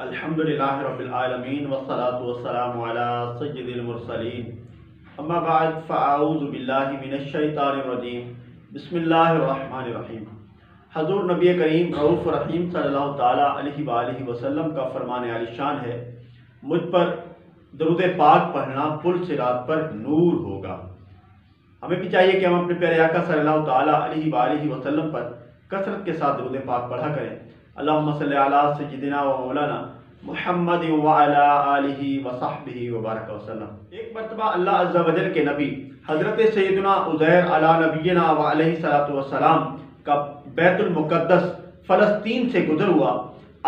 الحمدللہ رب العالمین والصلاة والسلام علی سید المرسلین اما بعد فاعوذ باللہ من الشیطان الرجیم بسم اللہ الرحمن الرحیم۔ حضور نبی کریم رؤوف رحیم صلی اللہ تعالیٰ علیہ وآلہ وسلم کا فرمان عالی شان ہے، مجھ پر درود پاک پڑھنا پل صراط پر نور ہوگا۔ ہمیں بھی چاہیے کہ ہم اپنے پیارے آقا صلی اللہ تعالیٰ علیہ وآلہ وسلم پر کثرت کے ساتھ درود پاک پڑھا کریں۔ اللہم صلی علی سیدنا و مولانا محمد وعلی آلہ وصحبہ وبارک وسلم۔ ایک مرتبہ اللہ عز و جل کے نبی حضرت سیدنا عزیر علی نبینا و علیہ السلام کا بیت المقدس فلسطین سے گزر ہوا۔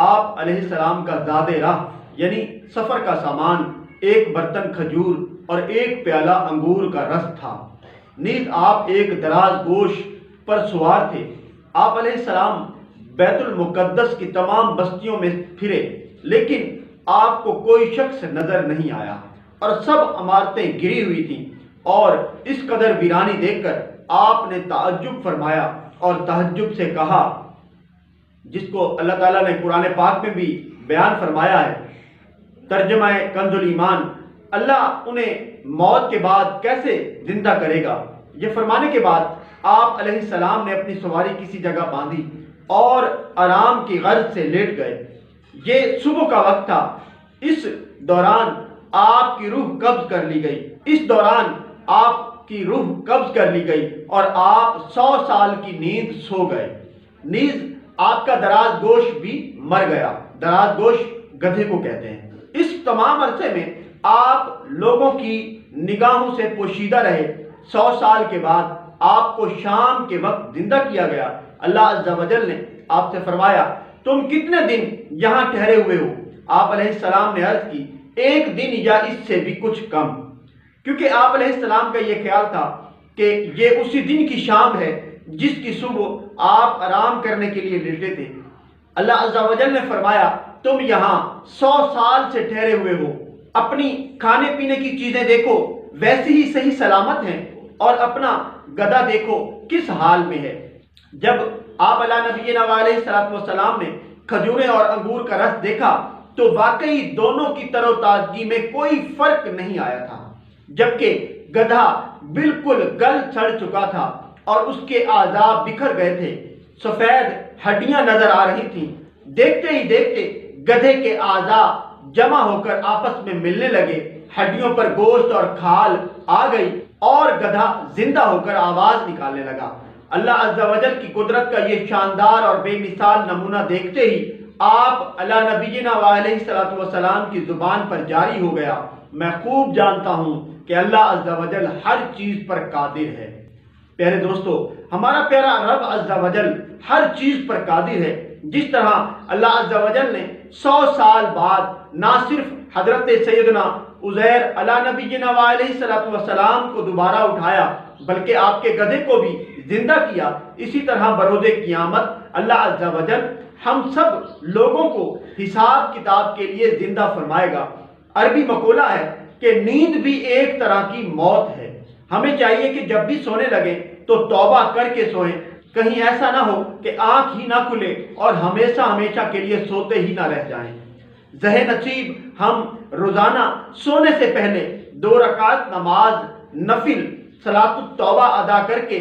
آپ علیہ السلام کا زاد راہ یعنی سفر کا سامان ایک برتن کھجور اور ایک پیالہ انگور کا رس تھا، نیز آپ ایک دراز گوش پر سوار تھے۔ آپ علیہ السلام بیت المقدس کی تمام بستیوں میں پھرے، لیکن آپ کو کوئی شخص نظر نہیں آیا اور سب عمارتیں گری ہوئی تھیں، اور اس قدر ویرانی دیکھ کر آپ نے تعجب فرمایا اور تعجب سے کہا، جس کو اللہ تعالیٰ نے قرآن پاک میں بھی بیان فرمایا ہے، ترجمہ کنز الایمان، اللہ انہیں موت کے بعد کیسے زندہ کرے گا۔ یہ فرمانے کے بعد آپ علیہ السلام نے اپنی سواری کسی جگہ باندھی اور آرام کی غرض سے لیٹ گئے۔ یہ صبح کا وقت تھا۔ اس دوران آپ کی روح قبض کر لی گئی اور آپ 100 سال کی نیند سو گئے، نیز آپ کا دراز گوش بھی مر گیا۔ دراز گوش گدھے کو کہتے ہیں۔ اس تمام عرصے میں آپ لوگوں کی نگاہوں سے پوشیدہ رہے۔ 100 سال کے بعد آپ کو شام کے وقت زندہ کیا گیا۔ اللہ عز و جل نے آپ سے فرمایا، تم کتنے دن یہاں ٹھہرے ہوئے ہو؟ آپ علیہ السلام نے عرض کی، 1 دن یا اس سے بھی کچھ کم، کیونکہ آپ علیہ السلام کا یہ خیال تھا کہ یہ اسی دن کی شام ہے جس کی صبح آپ آرام کرنے کے لیے لیٹے تھے۔ اللہ عز و جل نے فرمایا، تم یہاں 100 سال سے ٹھہرے ہوئے ہو، اپنی کھانے پینے کی چیزیں دیکھو ویسی ہی صحیح سلامت ہیں، اور اپنا گدھا دیکھو کس حال میں ہے۔ جب آپ علیہ نبینا علیہ السلام نے کھجوریں اور انگور کا رس دیکھا تو واقعی دونوں کی تر و تازگی میں کوئی فرق نہیں آیا تھا، جبکہ گدھا بالکل گل سڑ چکا تھا اور اس کے اعضاء بکھر گئے تھے، سفید ہڈیاں نظر آ رہی تھیں۔ دیکھتے ہی دیکھتے گدھے کے اعضاء جمع ہو کر آپس میں ملنے لگے، ہڈیوں پر گوشت اور کھال آ گئی اور گدھا زندہ ہو کر آواز نکالنے لگا۔ اللہ عز و جل کی قدرت کا یہ شاندار اور بے مثال نمونہ دیکھتے ہی آپ علی نبینا علیہ السلام کی زبان پر جاری ہو گیا، میں خوب جانتا ہوں کہ اللہ عز و جل ہر چیز پر قادر ہے۔ پیارے دوستو، ہمارا پیارا رب عز و جل ہر چیز پر قادر ہے۔ جس طرح اللہ عز و جل نے 100 سال بعد نہ صرف حضرت سیدنا عزیر علی نبینا علیہ السلام کو دوبارہ اٹھایا بلکہ آپ کے گدھے کو بھی زندہ کیا، اسی طرح بروز قیامت اللہ عز و جل ہم سب لوگوں کو حساب کتاب کے لیے زندہ فرمائے گا۔ عربی مقولہ ہے کہ نیند بھی ایک طرح کی موت ہے۔ ہمیں چاہیے کہ جب بھی سونے لگے تو توبہ کر کے سوئیں، کہیں ایسا نہ ہو کہ آنکھ ہی نہ کھلے اور ہمیشہ کے لیے سوتے ہی نہ رہ جائیں۔ ذہن نصیب ہم روزانہ سونے سے پہلے 2 رکعت نماز نفل صلاۃ التوبہ ادا کر کے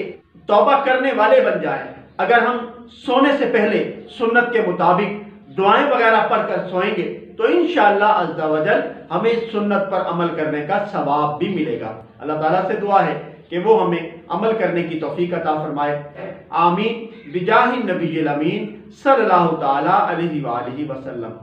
توبہ کرنے والے بن جائیں۔ اگر ہم سونے سے پہلے سنت کے مطابق دعائیں وغیرہ پڑھ کر سوئیں گے تو انشاءاللہ عز و جل ہمیں اس سنت پر عمل کرنے کا ثواب بھی ملے گا۔ اللہ تعالیٰ سے دعا ہے کہ وہ ہمیں عمل کرنے کی توفیق عطا فرمائے، آمین، بجاہ النبی الامین صلی اللہ تعالیٰ علیہ وآلہ وسلم۔